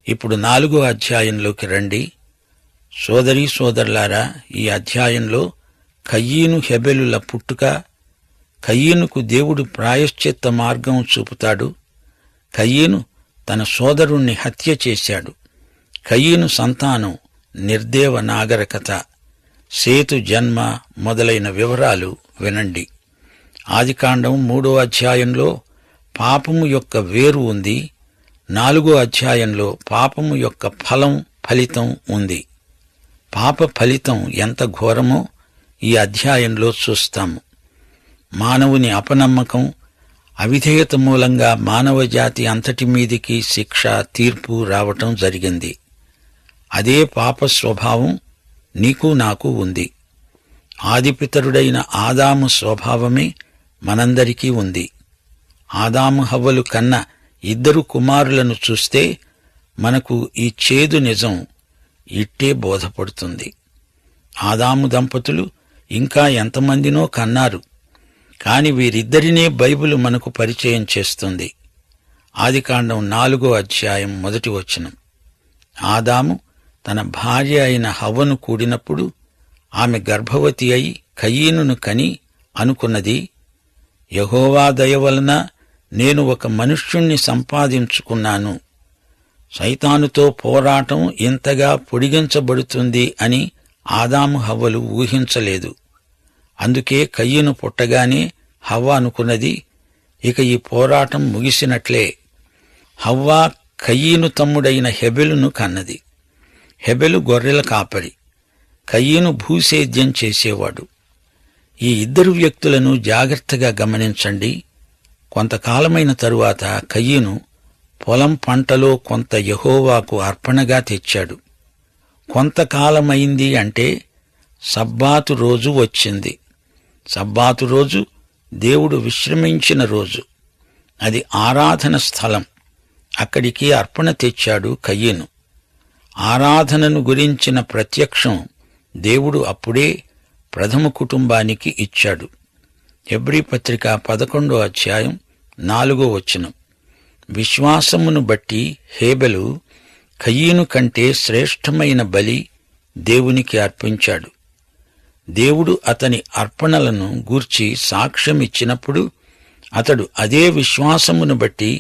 ఇప్పుడు 4వ అధ్యాయంలోకి రండి. సోదరీ సోదరులారా, ఈ అధ్యాయంలో కయీను హెబెలుల పుట్టుక, కయీనుకు దేవుడు ప్రాయశ్చిత్త మార్గం చూపుతాడు. కయీను తన సోదరుణ్ణి హత్య చేశాడు. కయీను సంతానం నిర్దేవ నాగరికత, సేతు జన్మ మొదలైన వివరాలు వినండి. ఆదికాండం 3వ అధ్యాయంలో పాపము యొక్క వేరు ఉంది. 4వ అధ్యాయంలో పాపము యొక్క ఫలితం ఉంది. పాప ఫలితం ఎంత ఘోరమో ఈ అధ్యాయంలో చూస్తాము. మానవుని అపనమ్మకం, అవిధేయత మూలంగా మానవజాతి అంతటి మీదికి శిక్ష, తీర్పు రావటం జరిగింది. అదే పాప స్వభావం నీకు నాకు ఉంది. ఆదిపితరుడైన ఆదాము స్వభావమే మనందరికీ ఉంది. ఆదాము హవ్వలు కన్న 2 కుమారులను చూస్తే మనకు ఈ చేదు నిజం ఇట్టే బోధపడుతుంది. ఆదాము దంపతులు ఇంకా ఎంతమందినో కన్నారు, కాని వీరిద్దరినే బైబిలు మనకు పరిచయం చేస్తుంది. ఆదికాండం 4వ అధ్యాయం 1వ వచనం. ఆదాము తన భార్య అయిన హవ్వను కూడినప్పుడు ఆమె గర్భవతి అయి కయీనును కని అనుకున్నది, యెహోవా దయ వలన నేను ఒక మనుష్యుణ్ణి సంపాదించుకున్నాను. సైతానుతో పోరాటం ఇంతగా పొడిగించబడుతుంది అని ఆదాము హవ్వలు ఊహించలేదు. అందుకే కయీను పుట్టగానే హవ్వ అనుకున్నది, ఇక ఈ పోరాటం ముగిసినట్లే. హవ్వ కయీను తమ్ముడైన హెబెలును కన్నది. హెబెలు గొర్రెల కాపరి, కయీను భూసేద్యం చేసేవాడు. ఈ 2 వ్యక్తులను జాగ్రత్తగా గమనించండి. కొంతకాలమైన తరువాత కయీను పొలం పంటలో కొంత యెహోవాకు అర్పణగా తెచ్చాడు. కొంతకాలమైంది అంటే సబ్బాతు రోజు వచ్చింది. సబ్బాతు రోజు దేవుడు విశ్రమించిన రోజు. అది ఆరాధన స్థలం. అక్కడికి అర్పణ తెచ్చాడు కయీను. ఆరాధనను గురించిన ప్రత్యక్షం దేవుడు అప్పుడే ప్రథమ కుటుంబానికి ఇచ్చాడు. హెబ్రీ పత్రిక 11వ అధ్యాయం 4వ వచనం. విశ్వాసమును బట్టి హేబెలు కయీను కంటే శ్రేష్టమైన బలి దేవునికి అర్పించాడు. దేవుడు అతని అర్పణలను గూర్చి సాక్ష్యమిచ్చినప్పుడు అతడు అదే విశ్వాసమును బట్టి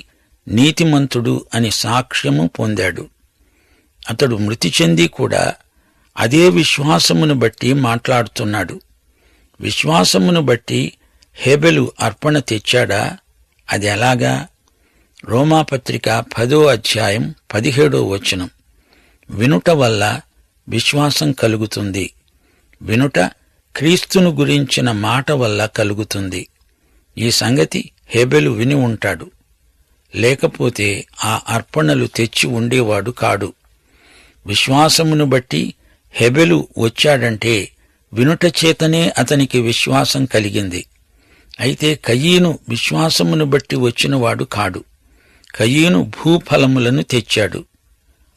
నీతిమంతుడు అని సాక్ష్యము పొందాడు. అతడు మృతి చెంది కూడా అదే విశ్వాసమును బట్టి మాట్లాడుతున్నాడు. విశ్వాసమును బట్టి హేబెలు అర్పణ తెచ్చాడా? అది ఎలాగా? రోమాపత్రిక 10వ అధ్యాయం 17వ వచనం. వినుట వల్ల విశ్వాసం కలుగుతుంది. వినుట క్రీస్తును గురించిన మాట వల్ల కలుగుతుంది. ఈ సంగతి హేబెలు విని ఉంటాడు. లేకపోతే ఆ అర్పణలు తెచ్చి ఉండేవాడు కాడు. విశ్వాసమును బట్టి హెబెలు వచ్చాడంటే వినుట చేతనే అతనికి విశ్వాసం కలిగింది. అయితే కయీను విశ్వాసమును బట్టి వచ్చినవాడు కాడు. కయీను భూఫలములను తెచ్చాడు.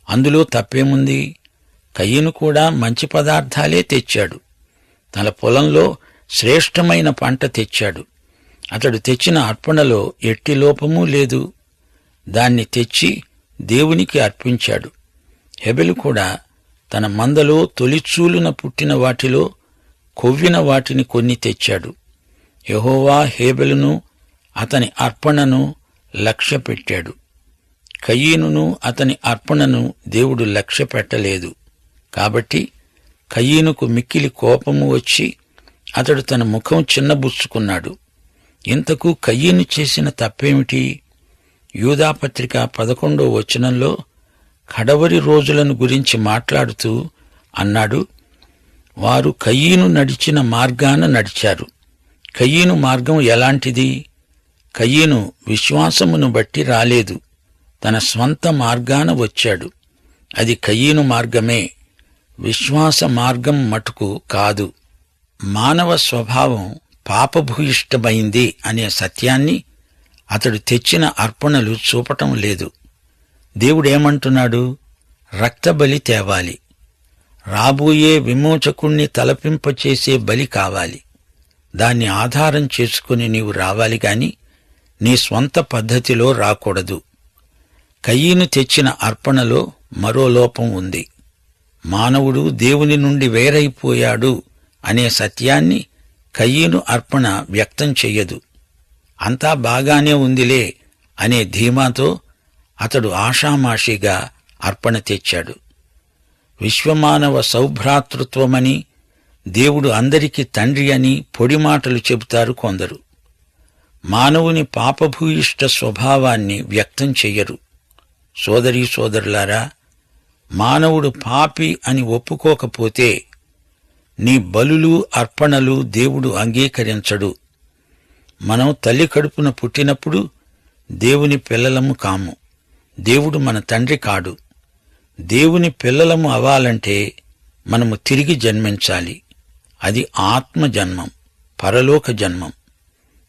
అందులో తప్పేముంది? కయీను కూడా మంచి పదార్థాలే తెచ్చాడు. తన పొలంలో శ్రేష్టమైన పంట తెచ్చాడు. అతడు తెచ్చిన అర్పణలో ఎట్టి లోపమూ లేదు. దాన్ని తెచ్చి దేవునికి అర్పించాడు. హెబెలు కూడా తన మందలో తొలిచూలున పుట్టిన వాటిలో కొవ్విన వాటిని కొన్ని తెచ్చాడు. యెహోవా హేబెలును అతని అర్పణను లక్ష్యపెట్టాడు. కయీనును అతని అర్పణను దేవుడు లక్ష్యపెట్టలేదు. కాబట్టి కయీనుకు మిక్కిలి కోపము వచ్చి అతడు తన ముఖం చిన్నబుచ్చుకున్నాడు. ఇంతకు కయీను చేసిన తప్పేమిటి? యూదాపత్రిక 11వ వచనంలో కడవరి రోజులను గురించి మాట్లాడుతూ అన్నాడు, వారు కయీను నడిచిన మార్గాన నడిచారు. కయీను మార్గం ఎలాంటిది? కయీను విశ్వాసమును బట్టి రాలేదు. తన స్వంత మార్గాన వచ్చాడు. అది కయీను మార్గమే, విశ్వాస మార్గం మటుకు కాదు. మానవ స్వభావం పాపభూయిష్టమైంది అనే సత్యాన్ని అతడు తెచ్చిన అర్పణలు చూపటం లేదు. దేవుడేమంటున్నాడు? రక్తబలి తేవాలి. రాబోయే విమోచకుణ్ణి తలపింపచేసే బలి కావాలి. దాన్ని ఆధారం చేసుకుని నీవు రావాలి గాని నీ స్వంత పద్ధతిలో రాకూడదు. కయీను తెచ్చిన అర్పణలో మరో లోపం ఉంది. మానవుడు దేవుని నుండి వేరైపోయాడు అనే సత్యాన్ని కయీను అర్పణ వ్యక్తం చెయ్యదు. అంతా బాగానే ఉందిలే అనే ధీమాతో అతడు ఆషామాషిగా అర్పణ తెచ్చాడు. విశ్వమానవ సౌభ్రాతృత్వమని, దేవుడు అందరికీ తండ్రి అని పొడిమాటలు చెబుతారు కొందరు. మానవుని పాపభూయిష్ట స్వభావాన్ని వ్యక్తం చెయ్యరు. సోదరీ సోదరులారా, మానవుడు పాపి అని ఒప్పుకోకపోతే నీ బలులు అర్పణలు దేవుడు అంగీకరించడు. మనం తల్లి కడుపున పుట్టినప్పుడు దేవుని పిల్లలము కాము. దేవుడు మన తండ్రి కాడు. దేవుని పిల్లలము అవ్వాలంటే మనము తిరిగి జన్మించాలి. అది ఆత్మ జన్మం, పరలోక జన్మం.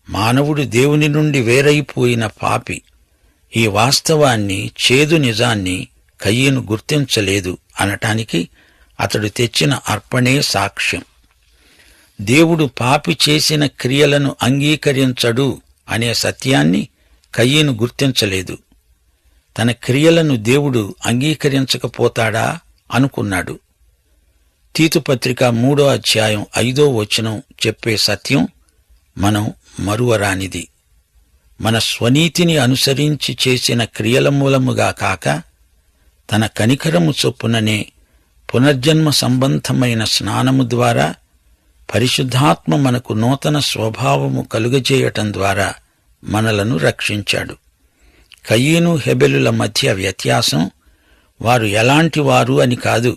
మానవుడు దేవుని నుండి వేరైపోయిన పాపి. ఈ వాస్తవాన్ని, చేదు నిజాన్ని కయీను గుర్తించలేదు అనటానికి అతడు తెచ్చిన అర్పణే సాక్ష్యం. దేవుడు పాపి చేసిన క్రియలను అంగీకరించడు అనే సత్యాన్ని కయీను గుర్తించలేదు. తన క్రియలను దేవుడు అంగీకరించకపోతాడా అనుకున్నాడు. తీతుపత్రిక 3వ అధ్యాయం 5వ వచనం చెప్పే సత్యం మనం మరువరానిది. మన స్వనీతిని అనుసరించి చేసిన క్రియల మూలముగా కాక తన కనికరము చొప్పుననే పునర్జన్మ సంబంధమైన స్నానము ద్వారా పరిశుద్ధాత్మ మనకు నూతన స్వభావము కలుగజేయటం ద్వారా మనలను రక్షించాడు. కయీను హెబెలుల మధ్య వ్యత్యాసం వారు ఎలాంటివారు అని కాదు,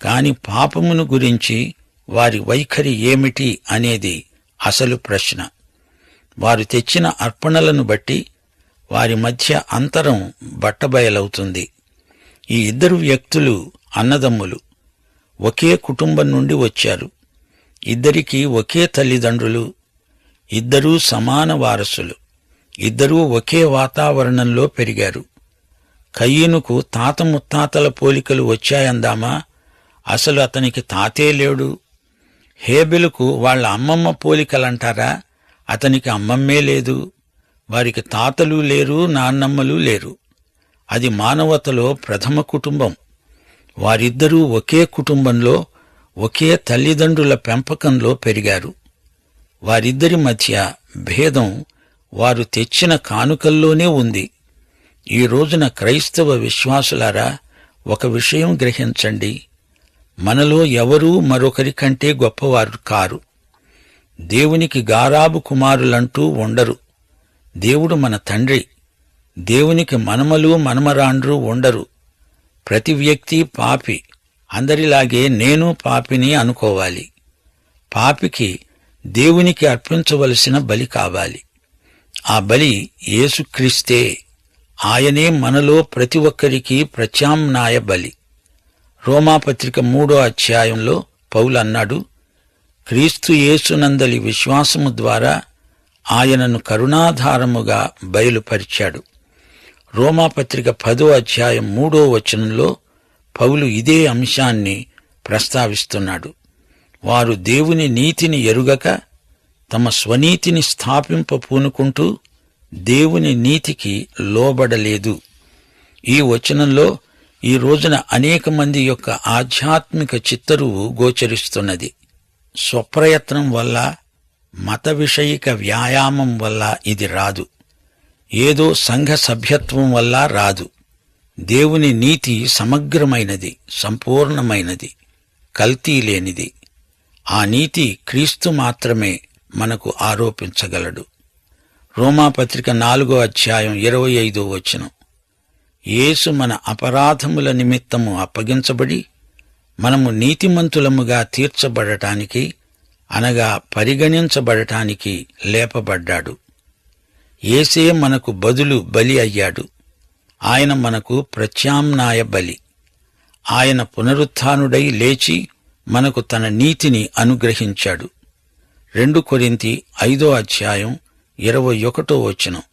కాని పాపమును గురించి వారి వైఖరి ఏమిటి అనేది అసలు ప్రశ్న. వారు తెచ్చిన అర్పణలను బట్టి వారి మధ్య అంతరం బట్టబయలవుతుంది. ఈ ఇద్దరు వ్యక్తులు అన్నదమ్ములు, ఒకే కుటుంబం నుండి వచ్చారు. ఇద్దరికీ ఒకే తల్లిదండ్రులు, ఇద్దరూ సమాన వారసులు, ఇద్దరూ ఒకే వాతావరణంలో పెరిగారు. కయీనుకు తాత ముత్తాతల పోలికలు వచ్చాయందామా? అసలు అతనికి తాతే లేడు. హేబెలుకు వాళ్ల అమ్మమ్మ పోలికలంటారా? అతనికి అమ్మమ్మే లేదు. వారికి తాతలు లేరు, నాన్నమ్మలు లేరు. అది మానవతలో ప్రథమ కుటుంబం. వారిద్దరూ ఒకే కుటుంబంలో, ఒకే తల్లిదండ్రుల పెంపకంలో పెరిగారు. వారిద్దరి మధ్య భేదం వారు తెచ్చిన కానుకల్లోనే ఉంది. ఈ రోజున క్రైస్తవ విశ్వాసులారా, ఒక విషయం గ్రహించండి. మనలో ఎవరూ మరొకరి కంటే గొప్పవారు కారు. దేవునికి గారాబు కుమారులంటూ ఉండరు. దేవుడు మన తండ్రి. దేవునికి మనమలు మనమరాండ్రు ఉండరు. ప్రతి వ్యక్తి పాపి. అందరిలాగే నేను పాపిని అనుకోవాలి. పాపికి దేవునికి అర్పించవలసిన బలి కావాలి. ఆ బలి యేసుక్రీస్తే. ఆయనే మనలో ప్రతి ఒక్కరికి ప్రత్యామ్నాయ బలి. రోమాపత్రిక 3వ అధ్యాయంలో పౌలన్నాడు, క్రీస్తు యేసునందలి విశ్వాసము ద్వారా ఆయనను కరుణాధారముగా బయలుపరిచాడు. రోమాపత్రిక 10వ అధ్యాయం 3వ వచనంలో పౌలు ఇదే అంశాన్ని ప్రస్తావిస్తున్నాడు. వారు దేవుని నీతిని ఎరుగక తమ స్వనీతిని స్థాపింపపూనుకుంటూ దేవుని నీతికి లోబడలేదు. ఈ వచనంలో ఈ రోజున అనేక మంది యొక్క ఆధ్యాత్మిక చిత్తరువు గోచరిస్తున్నది. స్వప్రయత్నం వల్ల, మత విషయిక వ్యాయామం వల్ల ఇది రాదు. ఏదో సంఘ సభ్యత్వం వల్ల రాదు. దేవుని నీతి సమగ్రమైనది, సంపూర్ణమైనది, కల్తీ లేనిది. ఆ నీతి క్రీస్తు మాత్రమే మనకు ఆరోపించగలడు. రోమాపత్రిక 4వ అధ్యాయం 25వ వచనం, యేసు మన అపరాధముల నిమిత్తము అప్పగించబడి మనము నీతిమంతులముగా తీర్చబడటానికి, అనగా పరిగణించబడటానికి లేపబడ్డాడు. యేసే మనకు బదులు బలి అయ్యాడు. ఆయన మనకు ప్రత్యామ్నాయ బలి. ఆయన పునరుత్థానుడై లేచి మనకు తన నీతిని అనుగ్రహించాడు. 2 కొరింథీ 5వ అధ్యాయం 21వ వచనం,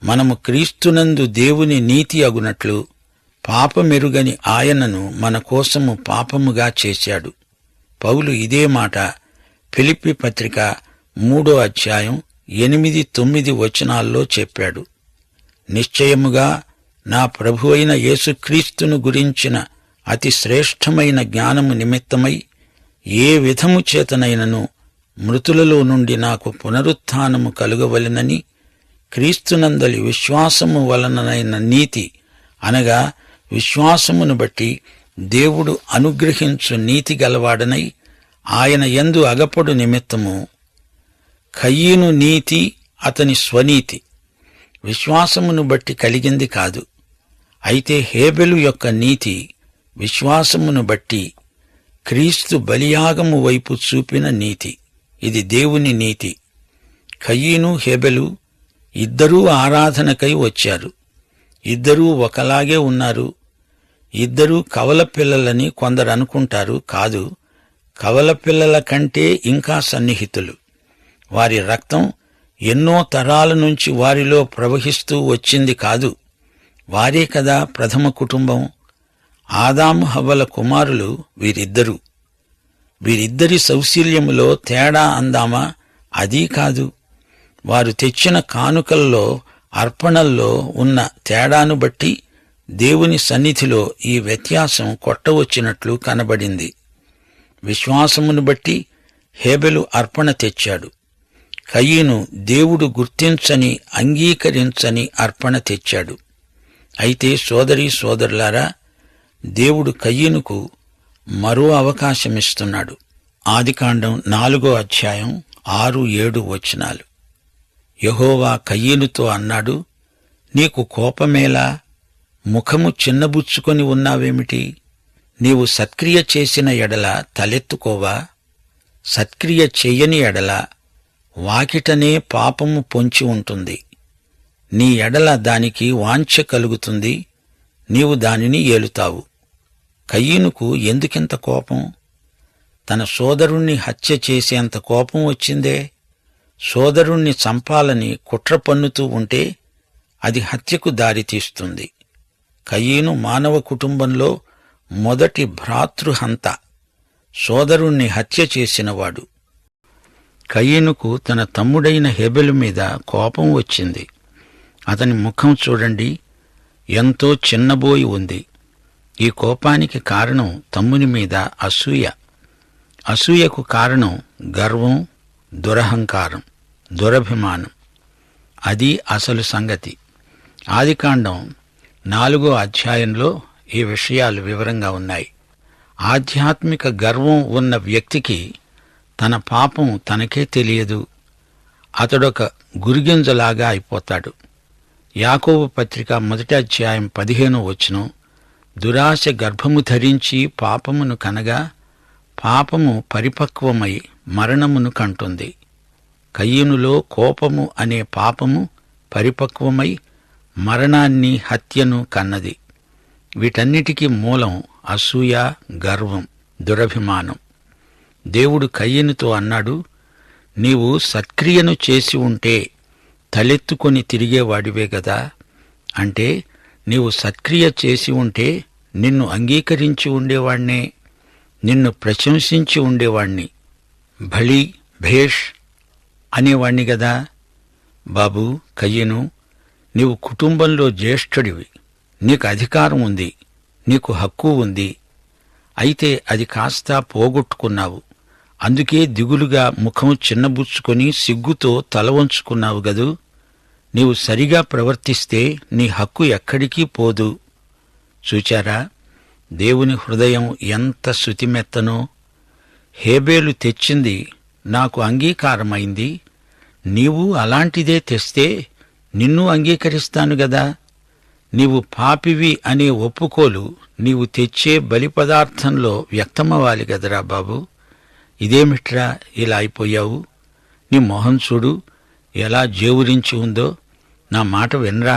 మనము క్రీస్తునందు దేవుని నీతి అగునట్లు పాపమెరుగని ఆయనను మన కోసము పాపముగా చేశాడు. పౌలు ఇదే మాట ఫిలిప్పీ పత్రిక 3వ అధ్యాయం 8-9 వచనాల్లో చెప్పాడు. నిశ్చయముగా నా ప్రభువైన యేసుక్రీస్తును గురించిన అతి శ్రేష్టమైన జ్ఞానము నిమిత్తమై ఏ విధము చేతనైనను మృతులలో నుండి నాకు పునరుత్థానము కలుగవలెనని క్రీస్తునందలి విశ్వాసము వలననైన నీతి అనగా విశ్వాసమును బట్టి దేవుడు అనుగ్రహించు నీతి గలవాడనై ఆయన యందు అగపడు నిమిత్తము కయీను నీతి అతని స్వనీతి విశ్వాసమును బట్టి కలిగింది కాదు. అయితే హేబెలు యొక్క నీతి విశ్వాసమును బట్టి క్రీస్తు బలియాగము వైపు చూపిన నీతి. ఇది దేవుని నీతి. కయీను హేబెలు ఇద్దరూ ఆరాధనకై వచ్చారు. ఇద్దరూ ఒకలాగే ఉన్నారు. ఇద్దరూ కవల పిల్లలని కొందరు అనుకుంటారు. కాదు, కవల పిల్లల కంటే ఇంకా సన్నిహితులు. వారి రక్తం ఎన్నో తరాల నుంచి వారిలో ప్రవహిస్తూ వచ్చింది కాదు. వారే కదా ప్రథమ కుటుంబం. ఆదాము హవ్వల కుమారులు వీరిద్దరూ. వీరిద్దరి సౌశీల్యములో తేడా అందామా? అదీ కాదు. వారు తెచ్చిన కానుకల్లో, అర్పణల్లో ఉన్న తేడాను బట్టి దేవుని సన్నిధిలో ఈ వ్యత్యాసం కొట్టవచ్చినట్లు కనబడింది. విశ్వాసమును బట్టి హేబెలు అర్పణ తెచ్చాడు. కయీను దేవుడు గుర్తించని, అంగీకరించని అర్పణ తెచ్చాడు. అయితే సోదరీ సోదరులారా, దేవుడు కయీనుకు మరో అవకాశమిస్తున్నాడు. ఆదికాండం 4వ అధ్యాయం 6-7 వచనాలు. యెహోవా కయీనుతో అన్నాడు, నీకు కోపమేలా? ముఖము చిన్నబుచ్చుకొని ఉన్నావేమిటి? నీవు సత్క్రియ చేసిన ఎడల తలెత్తుకోవా? సత్క్రియ చెయ్యని ఎడల వాకిటనే పాపము పొంచి ఉంటుంది. నీ ఎడల దానికి వాంఛ కలుగుతుంది. నీవు దానిని ఏలుతావు. కయీనుకు ఎందుకింత కోపం? తన సోదరుణ్ణి హత్య చేసేంత కోపం వచ్చిందే. సోదరుణ్ణి చంపాలని కుట్ర పన్నుతూ ఉంటే అది హత్యకు దారితీస్తుంది. కయీను మానవ కుటుంబంలో మొదటి భ్రాతృహంత. సోదరుణ్ణి హత్య చేసినవాడు. కయీనుకు తన తమ్ముడైన హేబెలు మీద కోపం వచ్చింది. అతని ముఖం చూడండి, ఎంతో చిన్నబోయి ఉంది. ఈ కోపానికి కారణం తమ్ముని మీద అసూయ. అసూయకు కారణం గర్వం, దురహంకారం, దురభిమానం. అది అసలు సంగతి. ఆదికాండం 4వ అధ్యాయంలో ఈ విషయాలు వివరంగా ఉన్నాయి. ఆధ్యాత్మిక గర్వం ఉన్న వ్యక్తికి తన పాపం తనకే తెలియదు. అతడొక గురిగింజలాగా అయిపోతాడు. యాకోబు పత్రిక 1వ అధ్యాయం 15వ వచనం, దురాశ గర్భము ధరించి పాపమును కనగా పాపము పరిపక్వమై మరణమును కంటుంది. కయీనులో కోపము అనే పాపము పరిపక్వమై మరణాన్ని, హత్యను కన్నది. వీటన్నిటికీ మూలం అసూయ, గర్వం, దురభిమానం. దేవుడు కయీనుతో అన్నాడు, నీవు సత్క్రియను చేసి ఉంటే తలెత్తుకొని తిరిగేవాడివే గదా. అంటే నీవు సత్క్రియ చేసి ఉంటే నిన్ను అంగీకరించి ఉండేవాణ్ణే, నిన్ను ప్రశంసించి ఉండేవాణ్ణి, భళి భేష్ అనేవాణ్ణి గదా. బాబూ కయీను, నీవు కుటుంబంలో జ్యేష్ఠుడివి. నీకు అధికారం ఉంది, నీకు హక్కు ఉంది. అయితే అది కాస్త పోగొట్టుకున్నావు. అందుకే దిగులుగా ముఖం చిన్నబుచ్చుకొని సిగ్గుతో తల వంచుకున్నావు గదూ. నీవు సరిగా ప్రవర్తిస్తే నీ హక్కు ఎక్కడికి పోదు. చూచారా, దేవుని హృదయం ఎంత శుతిమెత్తనో. హేబేలు తెచ్చింది నాకు అంగీకారమైంది. నీవు అలాంటిదే తెస్తే నిన్ను అంగీకరిస్తాను గదా. నీవు పాపివి అనే ఒప్పుకోలు నీవు తెచ్చే బలి పదార్థంలో వ్యక్తమవ్వాలి గదరా బాబు. ఇదేమిట్రా ఇలా అయిపోయావు? నీ మొహం చూడు ఎలా జేవురించి ఉందో. నా మాట వినరా,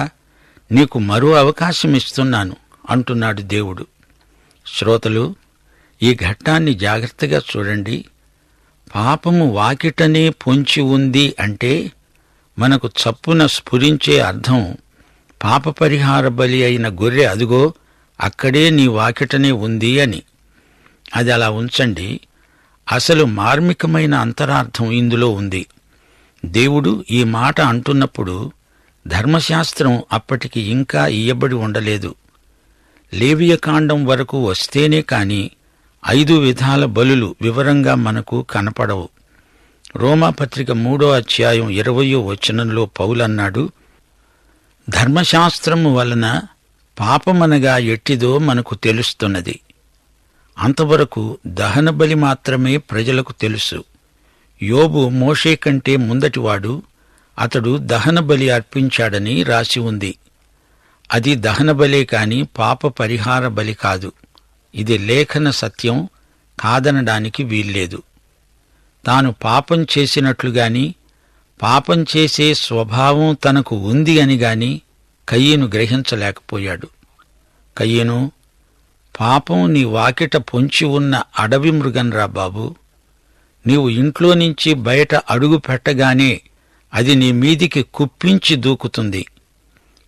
నీకు మరో అవకాశం ఇస్తున్నాను అంటున్నాడు దేవుడు. శ్రోతలు, ఈ ఘట్టాన్ని జాగ్రత్తగా చూడండి. పాపము వాకిటనే పొంచి ఉంది అంటే మనకు చప్పున స్ఫురించే అర్థం పాప పరిహార బలి అయిన గొర్రె అదుగో అక్కడే నీ వాకిటనే ఉంది అని. అది అలా ఉంచండి. అసలు మార్మికమైన అంతరార్థం ఇందులో ఉంది. దేవుడు ఈ మాట అంటున్నప్పుడు ధర్మశాస్త్రం అప్పటికి ఇంకా ఇయ్యబడి ఉండలేదు. లేవియకాండం వరకు వస్తేనే కాని 5 విధాల బలులు వివరంగా మనకు కనపడవు. రోమాపత్రిక 3వ అధ్యాయం 20వ వచనంలో పౌలన్నాడు, ధర్మశాస్త్రము వలన పాపమనగా ఎట్టిదో మనకు తెలుస్తున్నది. అంతవరకు దహనబలి మాత్రమే ప్రజలకు తెలుసు. యోబు మోషే కంటే ముందటివాడు, అతడు దహనబలి అర్పించాడని రాసి ఉంది. అది దహనబలే కాని పాప పరిహార బలి కాదు. ఇది లేఖన సత్యం, కాదనడానికి వీల్లేదు. తాను పాపం చేసినట్లుగాని, పాపం చేసే స్వభావం తనకు ఉంది అని గాని కయీను గ్రహించలేకపోయాడు. కయీను, పాపం నీ వాకిట పొంచి ఉన్న అడవి మృగంరా బాబూ. నీవు ఇంట్లో నుంచి బయట అడుగు పెట్టగానే అది నీ మీదికి కుప్పించి దూకుతుంది.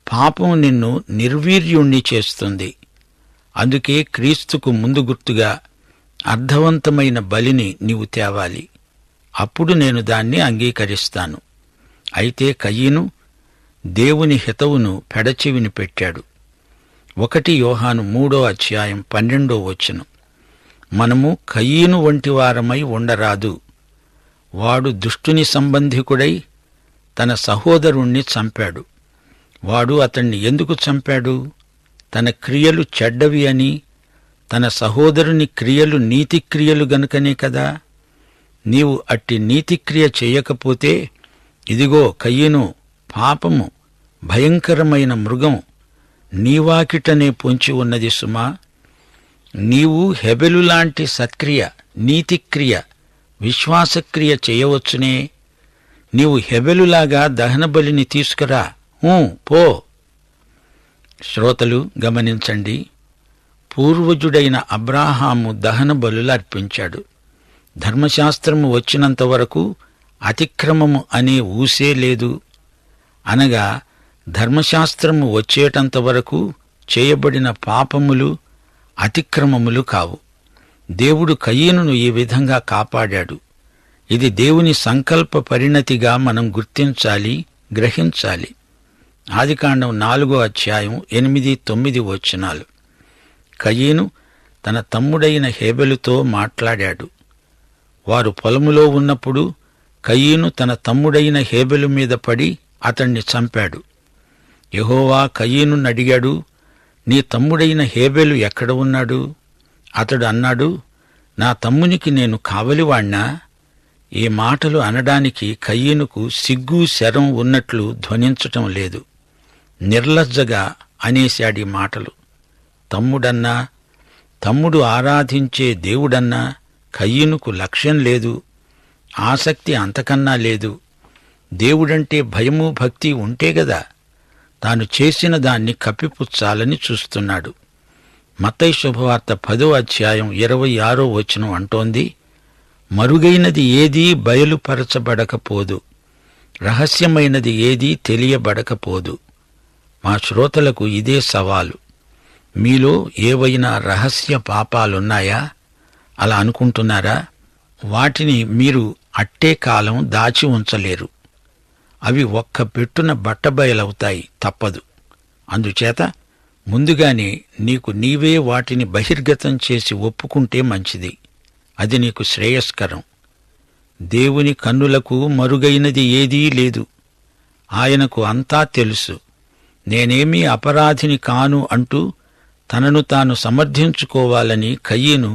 పాపం నిన్ను నిర్వీర్యుణ్ణి చేస్తుంది. అందుకే క్రీస్తుకు ముందు గుర్తుగా అర్థవంతమైన బలిని నీవు తేవాలి. అప్పుడు నేను దాన్ని అంగీకరిస్తాను. అయితే కయీను దేవుని హితవును పెడచెవిని పెట్టాడు. 1 యోహాను 3వ అధ్యాయం 12వ వచనం, మనము కయీను వంటివారమై ఉండరాదు. వాడు దుష్టుని సంబంధికుడై తన సహోదరుణ్ణి చంపాడు. వాడు అతణ్ణి ఎందుకు చంపాడు? తన క్రియలు చెడ్డవి అని, తన సహోదరుని క్రియలు నీతిక్రియలు గనుకనే కదా. నీవు అట్టి నీతిక్రియ చేయకపోతే, ఇదిగో కయీను, పాపము భయంకరమైన మృగం నీవాకిటనే పొంచి ఉన్నది సుమా. నీవు హెబెలులాంటి సత్క్రియ, నీతిక్రియ, విశ్వాసక్రియ చేయవచ్చునే. నీవు హెబెలులాగా దహనబలిని తీసుకురా. పో. శ్రోతలు గమనించండి. పూర్వజుడైన అబ్రాహాము దహన బలులు అర్పించాడు. ధర్మశాస్త్రము వచ్చినంతవరకు అతిక్రమము అనే ఊసే లేదు. అనగా ధర్మశాస్త్రము వచ్చేటంతవరకు చేయబడిన పాపములు అతిక్రమములు కావు. దేవుడు కయీనును ఈ విధంగా కాపాడాడు. ఇది దేవుని సంకల్ప పరిణతిగా మనం గుర్తించాలి, గ్రహించాలి. ఆదికాండం 4వ అధ్యాయం 8-9 వచనాలు. కయీను తన తమ్ముడైన హేబెలుతో మాట్లాడాడు. వారు పొలములో ఉన్నప్పుడు కయీను తన తమ్ముడైన హేబెలు మీద పడి అతణ్ణి చంపాడు. యెహోవా కయీనును అడిగాడు, నీ తమ్ముడైన హేబెలు ఎక్కడ ఉన్నాడు? అతడు అన్నాడు, నా తమ్మునికి నేను కావలివాణ్ణా? ఈ మాటలు అనడానికి కయీనుకు సిగ్గు శరం ఉన్నట్లు ధ్వనించటం లేదు. నిర్లజ్జగా అనేశాడీ మాటలు. తమ్ముడన్నా, తమ్ముడు ఆరాధించే దేవుడన్నా కయీనుకు లక్ష్యం లేదు, ఆసక్తి అంతకన్నా లేదు. దేవుడంటే భయము భక్తి ఉంటే గదా తాను చేసిన దాన్ని కప్పిపుచ్చాలని చూస్తున్నాడు. మత్తయి శుభవార్త 10వ అధ్యాయం 26వ వచనం అంటోంది, మరుగైనది ఏదీ బయలుపరచబడకపోదు, రహస్యమైనది ఏదీ తెలియబడకపోదు. మా శ్రోతలకు ఇదే సవాలు. మీలో ఏవైనా రహస్య పాపాలున్నాయా? అలా అనుకుంటున్నారా? వాటిని మీరు అట్టే కాలం దాచి ఉంచలేరు. అవి ఒక్క పెట్టున బట్టబయలవుతాయి, తప్పదు. అందుచేత ముందుగానే నీకు నీవే వాటిని బహిర్గతం చేసి ఒప్పుకుంటే మంచిది. అది నీకు శ్రేయస్కరం. దేవుని కన్నులకు మరుగైనది ఏదీ లేదు. ఆయనకు అంతా తెలుసు. నేనేమీ అపరాధిని కాను అంటూ తనను తాను సమర్థించుకోవాలని కయీను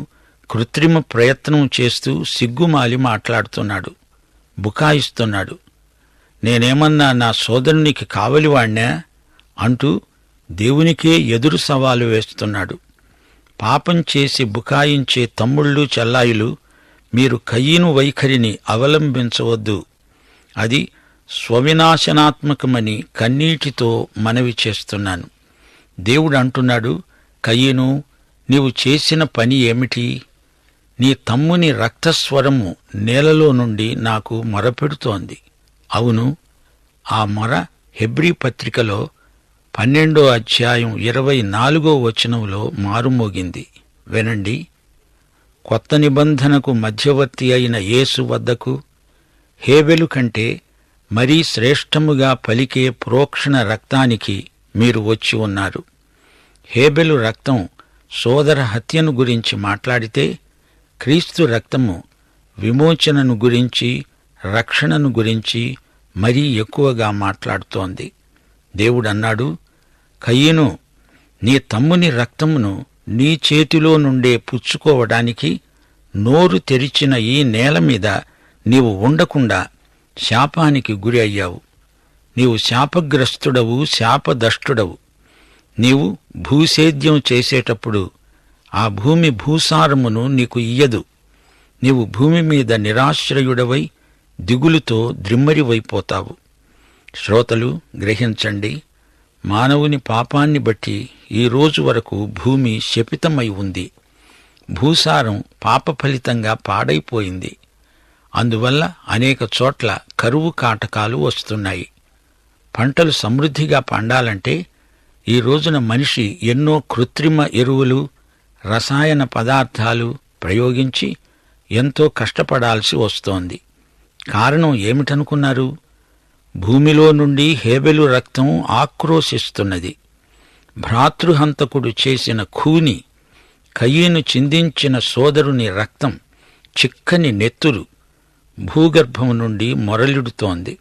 కృత్రిమ ప్రయత్నం చేస్తూ సిగ్గుమాలి మాట్లాడుతున్నాడు, బుకాయిస్తున్నాడు. నేనేమన్నా నా సోదరునికి కావలివాణ్ణా అంటూ దేవునికే ఎదురు సవాలు వేస్తున్నాడు. పాపం చేసి బుకాయించే తమ్ముళ్ళు చెల్లాయిలు, మీరు కయీను వైఖరిని అవలంబించవద్దు. అది స్వవినాశనాత్మకమని కన్నీటితో మనవి చేస్తున్నాను. దేవుడు అంటున్నాడు, కయీను, నీవు చేసిన పని ఏమిటి? నీ తమ్ముని రక్తస్వరము నేలలో నుండి నాకు మొరపెడుతోంది. అవును, ఆ మొర హెబ్రీ పత్రికలో 12వ అధ్యాయం 24వ వచనంలో మారుమోగింది. వినండి. కొత్త నిబంధనకు మధ్యవర్తి అయిన యేసు వద్దకు హేబెలు కంటే మరీ శ్రేష్టముగా పలికే ప్రోక్షణ రక్తానికి మీరు వచ్చి ఉన్నారు. హేబెలు రక్తం సోదర హత్యను గురించి మాట్లాడితే, క్రీస్తు రక్తము విమోచనను గురించి, రక్షణను గురించి మరీ ఎక్కువగా మాట్లాడుతోంది. దేవుడన్నాడు, కయీను, నీ తమ్ముని రక్తమును నీ చేతిలో నుండే పుచ్చుకోవడానికి నోరు తెరిచిన ఈ నేల మీద నీవు ఉండకుండా శాపానికి గురి అయ్యావు. నీవు శాపగ్రస్తుడవు, శాపదష్టుడవు. నీవు భూసేద్యం చేసేటప్పుడు ఆ భూమి భూసారమును నీకు ఇయ్యదు. నీవు భూమి మీద నిరాశ్రయుడవై దిగులుతో ద్రిమ్మరివైపోతావు. శ్రోతలు గ్రహించండి, మానవుని పాపాన్ని బట్టి ఈ రోజు వరకు భూమి శపితమై ఉంది. భూసారం పాప ఫలితంగా పాడైపోయింది. అందువల్ల అనేక చోట్ల కరువు కాటకాలు వస్తున్నాయి. పంటలు సమృద్ధిగా పండాలంటే ఈ రోజున మనిషి ఎన్నో కృత్రిమ ఎరువులు, రసాయన పదార్థాలు ప్రయోగించి ఎంతో కష్టపడాల్సి వస్తోంది. కారణం ఏమిటనుకున్నారు? భూమిలో నుండి హేబెలు రక్తం ఆక్రోశిస్తున్నది. భ్రాతృహంతకుడు చేసిన ఖూని, కయీను చిందించిన సోదరుని రక్తం, చిక్కని నెత్తురు భూగర్భం నుండి మొరలిడుతోంది.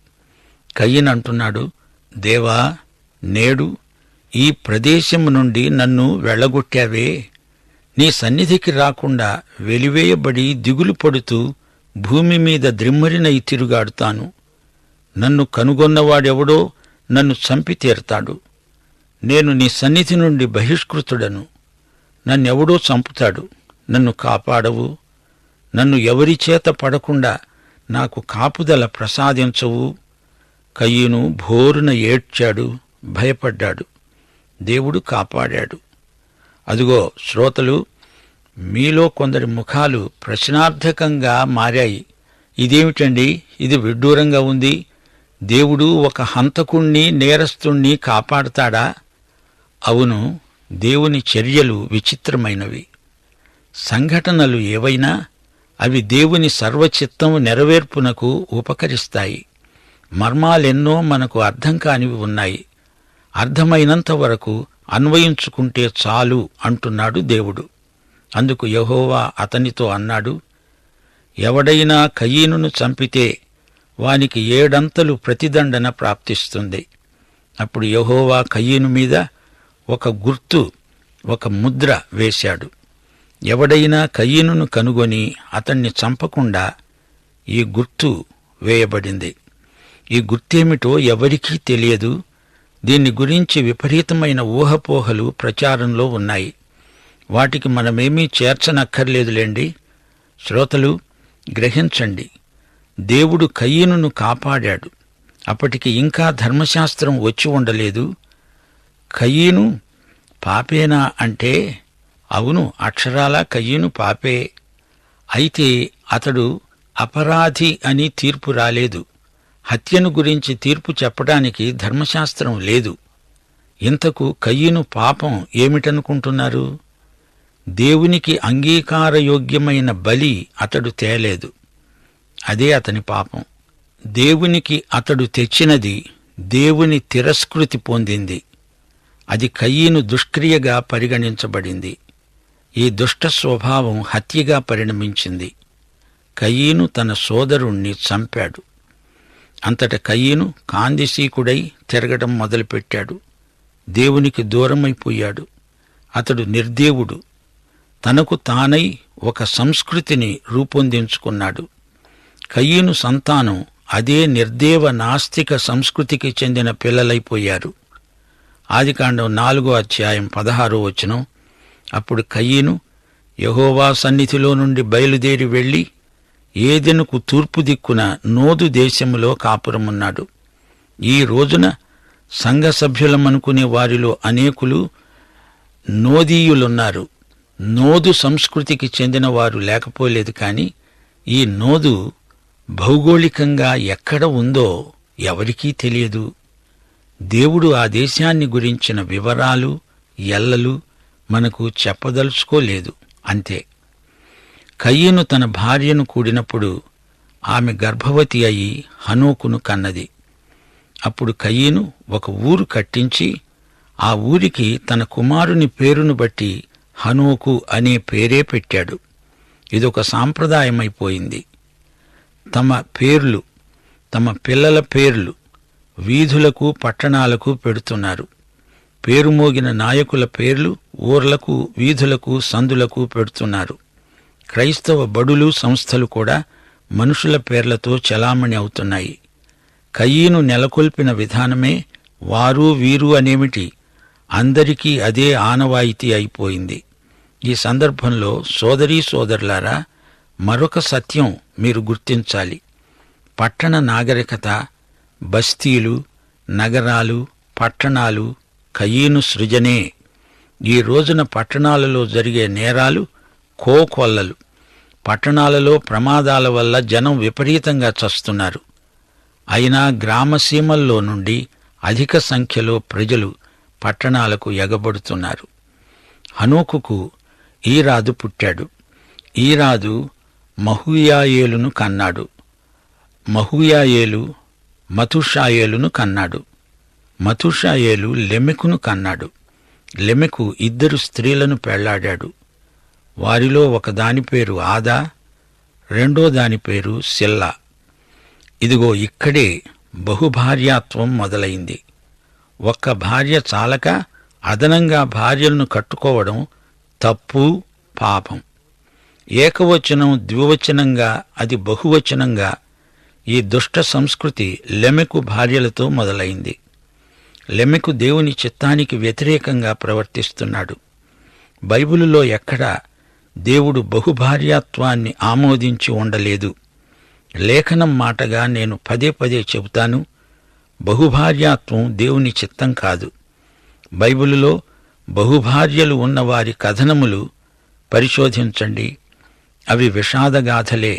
కయీనంటున్నాడు, దేవా, నేడు ఈ ప్రదేశము నుండి నన్ను వెళ్లగొట్టావే. నీ సన్నిధికి రాకుండా వెలివేయబడి దిగులు పడుతూ భూమి మీద ద్రిమ్మరినై తిరుగాడుతాను. నన్ను కనుగొన్నవాడెవడో నన్ను చంపి తీరతాడు. నేను నీ సన్నిధి నుండి బహిష్కృతుడను. నన్నెవడో చంపుతాడు. నన్ను కాపాడవు. నన్ను ఎవరిచేత పడకుండా నాకు కాపుదల ప్రసాదించవు. కయీను భోరున ఏడ్చాడు, భయపడ్డాడు. దేవుడు కాపాడాడు. అదుగో శ్రోతలు, మీలో కొందరి ముఖాలు ప్రశ్నార్థకంగా మారాయి. ఇదేమిటండి, ఇది విడ్డూరంగా ఉంది. దేవుడు ఒక హంతకుణ్ణి, నేరస్తుణ్ణి కాపాడతాడా? అవును, దేవుని చర్యలు విచిత్రమైనవి. సంఘటనలు ఏవైనా అవి దేవుని సర్వచిత్తం నెరవేర్పునకు ఉపకరిస్తాయి. మర్మాలెన్నో మనకు అర్థం కానివి ఉన్నాయి. అర్థమైనంత వరకు అన్వయించుకుంటే చాలు అంటున్నాడు దేవుడు. అందుకు యెహోవా అతనితో అన్నాడు, ఎవడైనా కయీనును చంపితే వానికి 7 ప్రతిదండన ప్రాప్తిస్తుంది. అప్పుడు యెహోవా కయీను మీద ఒక గుర్తు, ఒక ముద్ర వేశాడు. ఎవడైనా కయీనును కనుగొని అతన్ని చంపకుండా ఈ గుర్తు వేయబడింది. ఈ గుర్తేమిటో ఎవరికీ తెలియదు. దీన్ని గురించి విపరీతమైన ఊహపోహలు ప్రచారంలో ఉన్నాయి. వాటికి మనమేమీ చేర్చనక్కర్లేదులేండి. శ్రోతలు గ్రహించండి, దేవుడు కయీనును కాపాడాడు. అప్పటికి ఇంకా ధర్మశాస్త్రం వచ్చి ఉండలేదు. కయీను పాపేనా అంటే అవును, అక్షరాలా కయీను పాపే. అయితే అతడు అపరాధి అని తీర్పు రాలేదు. హత్యను గురించి తీర్పు చెప్పడానికి ధర్మశాస్త్రం లేదు. ఇంతకు కయీను పాపం ఏమిటనుకుంటున్నారు? దేవునికి అంగీకారయోగ్యమైన బలి అతడు తేలేదు. అదే అతని పాపం. దేవునికి అతడు తెచ్చినది దేవుని తిరస్కృతి పొందింది. అది కయీను దుష్క్రియగా పరిగణించబడింది. ఈ దుష్ట స్వభావం హత్యగా పరిణమించింది. కయీను తన సోదరుణ్ణి చంపాడు. అంతట కయీను కాందిశీకుడై తిరగడం మొదలుపెట్టాడు. దేవునికి దూరమైపోయాడు. అతడు నిర్దేవుడు. తనకు తానై ఒక సంస్కృతిని రూపొందించుకున్నాడు. కయీను సంతానం అదే నిర్దేవ నాస్తిక సంస్కృతికి చెందిన పిల్లలైపోయారు. ఆదికాండం 4:16 అప్పుడు కయీను యెహోవా సన్నిధిలో నుండి బయలుదేరి వెళ్లి ఏదెనుకు తూర్పు దిక్కున నోదు దేశములో కాపురమున్నాడు. ఈ రోజున సంఘ సభ్యులమనుకునే వారిలో అనేకులు నోదీయులున్నారు. నోదు సంస్కృతికి చెందిన వారు లేకపోలేదు. కాని ఈ నోదు భౌగోళికంగా ఎక్కడ ఉందో ఎవరికీ తెలియదు. దేవుడు ఆ దేశాన్ని గురించిన వివరాలు, ఎల్లలు మనకు చెప్పదలుచుకోలేదు. అంతే. కయీను తన భార్యను కూడినప్పుడు ఆమె గర్భవతి అయి హనోకును కన్నది. అప్పుడు కయీను ఒక ఊరు కట్టించి ఆ ఊరికి తన కుమారుని పేరును బట్టి హనోకు అనే పేరే పెట్టాడు. ఇదొక సాంప్రదాయమైపోయింది. తమ పేర్లు, తమ పిల్లల పేర్లు వీధులకు పట్టణాలకు పెడుతున్నారు. పేరుమోగిన నాయకుల పేర్లు ఊర్లకు, వీధులకు, సందులకు పెడుతున్నారు. క్రైస్తవ బడులు, సంస్థలు కూడా మనుషుల పేర్లతో చలామణి అవుతున్నాయి. కయీను నెలకొల్పిన విధానమే వారు వీరు అనేమిటి, అందరికీ అదే ఆనవాయితీ అయిపోయింది. ఈ సందర్భంలో సోదరీ సోదరులారా, మరొక సత్యం మీరు గుర్తించాలి. పట్టణ నాగరికత, బస్తీలు, నగరాలు, పట్టణాలు కయీను సృజనే. ఈ రోజున పట్టణాలలో జరిగే నేరాలు కోకొల్లలు. పట్టణాలలో ప్రమాదాల వల్ల జనం విపరీతంగా చస్తున్నారు. అయినా గ్రామసీమల్లో నుండి అధిక సంఖ్యలో ప్రజలు పట్టణాలకు ఎగబడుతున్నారు. హనోకుకు ఈరాదు పుట్టాడు. ఈరాదు మహూయాయేలును కన్నాడు. మహూయాయేలు మతుషాయేలును కన్నాడు. మతుషాయేలు లెమెకును కన్నాడు. లెమెకు 2 స్త్రీలను పెళ్లాడాడు. వారిలో ఒక దాని పేరు ఆదా, రెండో దాని పేరు సిల్లా. ఇదిగో ఇక్కడే బహుభార్యాత్వం మొదలైంది. ఒక్క భార్య చాలక అదనంగా భార్యలను కట్టుకోవడం తప్పు, పాపం. ఏకవచనం ద్వివచనంగా, అది బహువచనంగా ఈ దుష్ట సంస్కృతి లెమెకు భార్యలతో మొదలైంది. లెమెకు దేవుని చిత్తానికి వ్యతిరేకంగా ప్రవర్తిస్తున్నాడు. బైబిలులో ఎక్కడా దేవుడు బహుభార్యాత్వాన్ని ఆమోదించి ఉండలేదు. లేఖనం మాటగా నేను పదే పదే చెబుతాను, బహుభార్యాత్వం దేవుని చిత్తం కాదు. బైబిలులో బహుభార్యలు ఉన్నవారి కథనములు పరిశోధించండి. అవి విషాదగాథలే.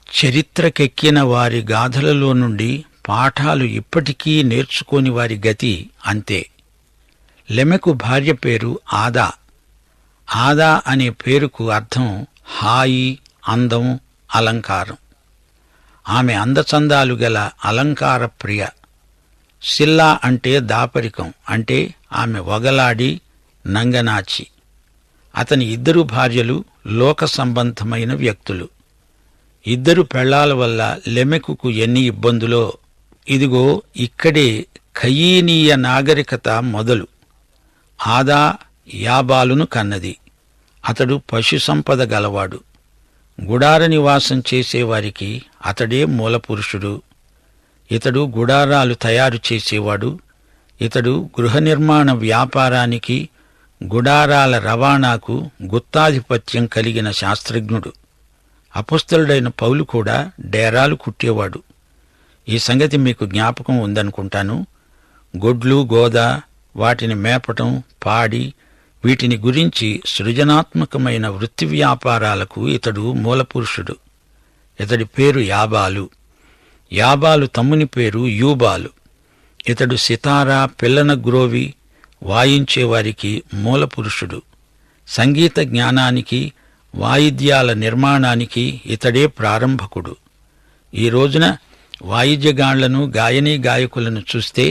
చరిత్రకెక్కిన వారి గాథలలో నుండి పాఠాలు ఇప్పటికీ నేర్చుకోని వారి గతి అంతే. లెమెకు భార్య పేరు ఆదా. ఆదా అనే పేరుకు అర్థం హాయి, అందం, అలంకారం. ఆమె అందచందాలు గల అలంకార ప్రియ. సిల్లా అంటే దాపరికం, అంటే ఆమె వగలాడి నంగనాచి. అతని 2 భార్యలు లోక సంబంధమైన వ్యక్తులు. 2 పెళ్లాల వల్ల లెమెకుకు ఎన్ని ఇబ్బందులో. ఇదిగో ఇక్కడే కయీనీయ నాగరికత మొదలు. ఆదా యాబాలును కన్నది. అతడు పశు సంపద గలవాడు. గుడార నివాసం చేసేవారికి అతడే మూలపురుషుడు. ఇతడు గుడారాలు తయారు చేసేవాడు. ఇతడు గృహ నిర్మాణ వ్యాపారానికి, గుడారాల రవాణాకు గుత్తాధిపత్యం కలిగిన శాస్త్రజ్ఞుడు. అపొస్తలుడైన పౌలు కూడా డేరాలు కుట్టేవాడు. ఈ సంగతి మీకు జ్ఞాపకం ఉందనుకుంటాను. గొడ్లు, గోద, వాటిని మేపటం, పాడి, వీటిని గురించి సృజనాత్మకమైన వృత్తి వ్యాపారాలకు ఇతడు మూలపురుషుడు. ఇతడి పేరు యాబాలు. యాబాలు తమ్ముని పేరు యూబాలు. ఇతడు సితారా, పిల్లన గ్రోవి వాయించేవారికి మూలపురుషుడు. సంగీత జ్ఞానానికి, వాయిద్యాల నిర్మాణానికి ఇతడే ప్రారంభకుడు. ఈ రోజున వాయిద్యగాళ్లను, గాయనీ గాయకులను చూస్తే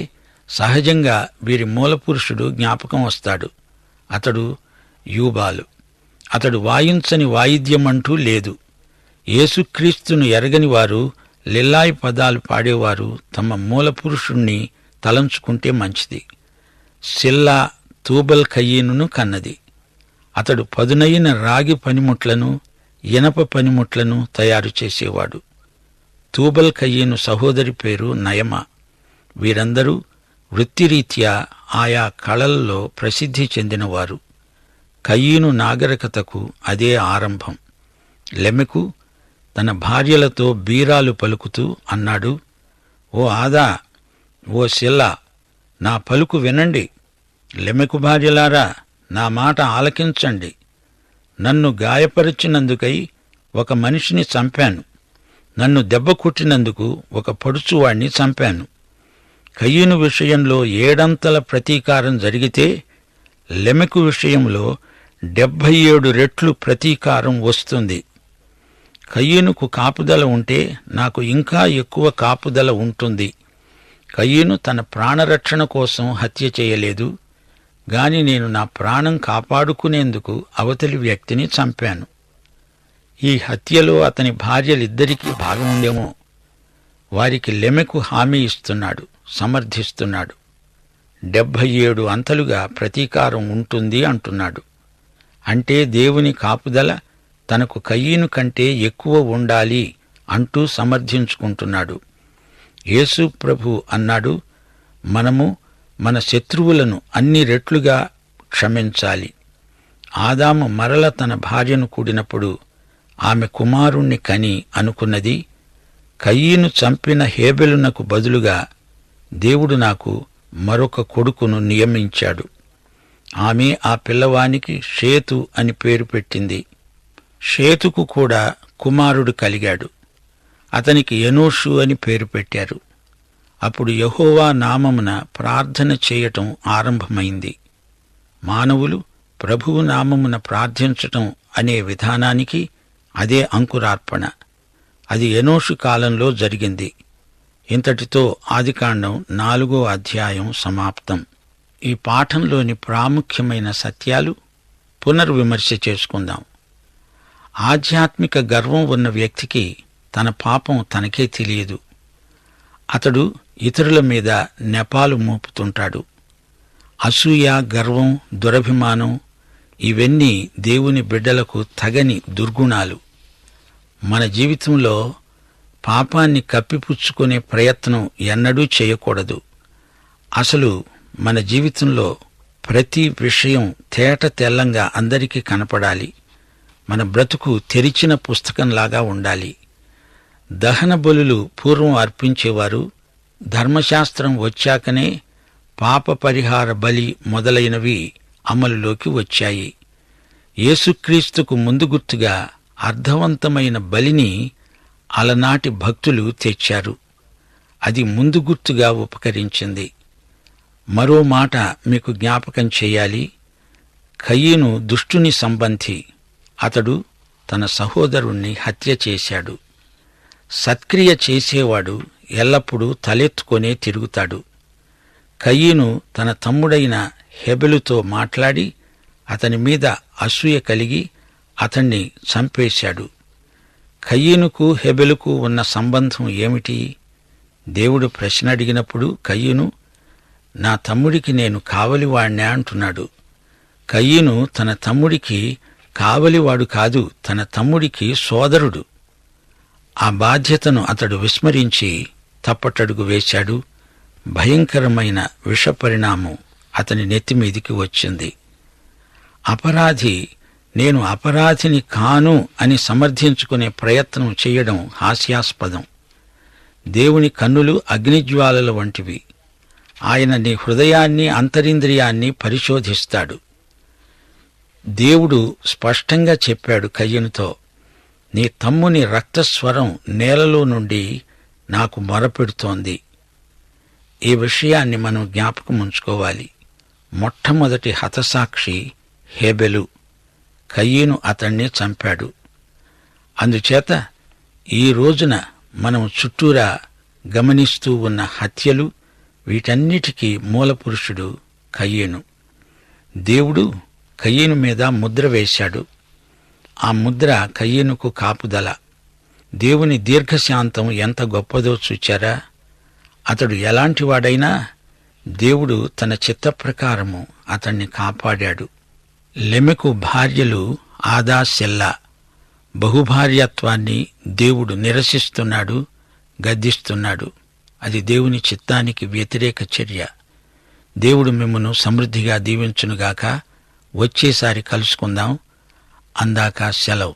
సహజంగా వీరి మూలపురుషుడు జ్ఞాపకం వస్తాడు. అతడు యూబాలు. అతడు వాయించని వాయిద్యమంటూ లేదు. యేసుక్రీస్తును ఎరగని వారు, లిల్లాయి పదాలు పాడేవారు తమ మూలపురుషుణ్ణి తలంచుకుంటే మంచిది. సిల్లా తూబల్ కయీనును కన్నది. అతడు పదునైన రాగి పనిముట్లను, ఇనప పనిముట్లను తయారు చేసేవాడు. తూబల్ కయీను సహోదరి పేరు నయమ. వీరందరూ వృత్తిరీత్యా ఆయా కళల్లో ప్రసిద్ధి చెందినవారు. కయీను నాగరికతకు అదే ఆరంభం. లెమెకు తన భార్యలతో బీరాలు పలుకుతూ అన్నాడు, ఓ ఆదా, ఓ సిల్లా, నా పలుకు వినండి. లెమెకు భార్యలారా, నా మాట ఆలకించండి. నన్ను గాయపరిచినందుకై ఒక మనిషిని చంపాను. నన్ను దెబ్బ కొట్టినందుకు ఒక పడుచువాణ్ణి చంపాను. కయీను విషయంలో 7 ప్రతీకారం జరిగితే లెమెకు విషయంలో 77 రెట్లు ప్రతీకారం వస్తుంది. కయీనుకు కాపుదల ఉంటే నాకు ఇంకా ఎక్కువ కాపుదల ఉంటుంది. కయీను తన ప్రాణరక్షణ కోసం హత్య చేయలేదు, గాని నేను నా ప్రాణం కాపాడుకునేందుకు అవతలి వ్యక్తిని చంపాను. ఈ హత్యలో అతని భార్యలిద్దరికీ భాగముందేమో. వారికి లెమెకు హామీ ఇస్తున్నాడు, సమర్థిస్తున్నాడు. 77 అంతలుగా ప్రతీకారం ఉంటుంది అంటున్నాడు. అంటే దేవుని కాపుదల తనకు కయీను కంటే ఎక్కువ ఉండాలి అంటూ సమర్థించుకుంటున్నాడు. యేసు ప్రభు అన్నాడు, మనము మన శత్రువులను అన్ని రెట్లుగా క్షమించాలి. ఆదాము మరల తన భార్యను కూడినప్పుడు ఆమె కుమారుణ్ణి కని అనుకున్నది, కయీను చంపిన హేబెలునకు బదులుగా దేవుడు నాకు మరొక కొడుకును నియమించాడు. ఆమె ఆ పిల్లవానికి షేతు అని పేరు పెట్టింది. షేతుకు కూడా కుమారుడు కలిగాడు. అతనికి ఎనోషు అని పేరు పెట్టారు. అప్పుడు యెహోవా నామమున ప్రార్థన చేయటం ఆరంభమైంది. మానవులు ప్రభువు నామమున ప్రార్థించటం అనే విధానానికి అదే అంకురార్పణ. అది ఎనోషు కాలంలో జరిగింది. ఇంతటితో ఆదికాండం 4వ అధ్యాయం సమాప్తం. ఈ పాఠంలోని ప్రాముఖ్యమైన సత్యాలు పునర్విమర్శ చేసుకుందాం. ఆధ్యాత్మిక గర్వం ఉన్న వ్యక్తికి తన పాపం తనకే తెలియదు. అతడు ఇతరుల మీద నెపాలు మోపుతుంటాడు. అసూయ, గర్వం, దురభిమానం ఇవన్నీ దేవుని బిడ్డలకు తగని దుర్గుణాలు. మన జీవితంలో పాపాన్ని కప్పిపుచ్చుకునే ప్రయత్నం ఎన్నడూ చేయకూడదు. అసలు మన జీవితంలో ప్రతి విషయం తేట తెల్లంగా అందరికీ కనపడాలి. మన బ్రతుకు తెరిచిన పుస్తకంలాగా ఉండాలి. దహన బలులు పూర్వం అర్పించేవారు. ధర్మశాస్త్రం వచ్చాకనే పాప పరిహార బలి మొదలైనవి అమలులోకి వచ్చాయి. యేసుక్రీస్తుకు ముందు గుర్తుగా అర్థవంతమైన బలిని అలనాటి భక్తులు తెచ్చారు. అది ముందు గుర్తుగా ఉపకరించింది. మరో మాట మీకు జ్ఞాపకం చేయాలి. కయీను దుష్టుని సంబంధి. అతడు తన సహోదరుణ్ణి హత్య చేశాడు. సత్క్రియ చేసేవాడు ఎల్లప్పుడూ తలెత్తుకొనే తిరుగుతాడు. కయీను తన తమ్ముడైన హెబెలుతో మాట్లాడి అతని మీద అసూయ కలిగి అతణ్ణి చంపేశాడు. కయీనుకు హెబెలుకు ఉన్న సంబంధం ఏమిటి? దేవుడు ప్రశ్న అడిగినప్పుడు కయీను, నా తమ్ముడికి నేను కావలివాణ్ణే అంటున్నాడు. కయీను తన తమ్ముడికి కావలివాడు కాదు, తన తమ్ముడికి సోదరుడు. ఆ బాధ్యతను అతడు విస్మరించి తప్పటడుగు వేశాడు. భయంకరమైన విషపరిణామం అతని నెత్తిమీదికి వచ్చింది. అపరాధి నేను అపరాధిని కాను అని సమర్థించుకునే ప్రయత్నం చేయడం హాస్యాస్పదం. దేవుని కన్నులు అగ్నిజ్వాలల వంటివి. ఆయన నీ హృదయాన్ని, అంతరింద్రియాన్ని పరిశోధిస్తాడు. దేవుడు స్పష్టంగా చెప్పాడు కయీనుతో, నీ తమ్ముని రక్తస్వరం నేలలో నుండి నాకు మొరపెడుతోంది. ఈ విషయాన్ని మనం జ్ఞాపకం ఉంచుకోవాలి. మొట్టమొదటి హతసాక్షి హేబెలు. కయీను అతణ్ణి చంపాడు. అందుచేత ఈ రోజున మనం చుట్టూరా గమనిస్తూ ఉన్న హత్యలు, వీటన్నిటికీ మూలపురుషుడు కయీను. దేవుడు కయీను మీద ముద్ర వేశాడు. ఆ ముద్ర కయీనుకు కాపుదల. దేవుని దీర్ఘశాంతం ఎంత గొప్పదో చూచారా? అతడు ఎలాంటివాడైనా దేవుడు తన చిత్తప్రకారము అతణ్ణి కాపాడాడు. లెమెకు భార్యలు ఆదా, సెల్లా. బహుభార్యత్వాన్ని దేవుడు నిరసిస్తున్నాడు, గద్దిస్తున్నాడు. అది దేవుని చిత్తానికి వ్యతిరేక చర్య. దేవుడు మిమ్మును సమృద్ధిగా దీవించునుగాక. వచ్చేసారి కలుసుకుందాం. అందాక సెలవు.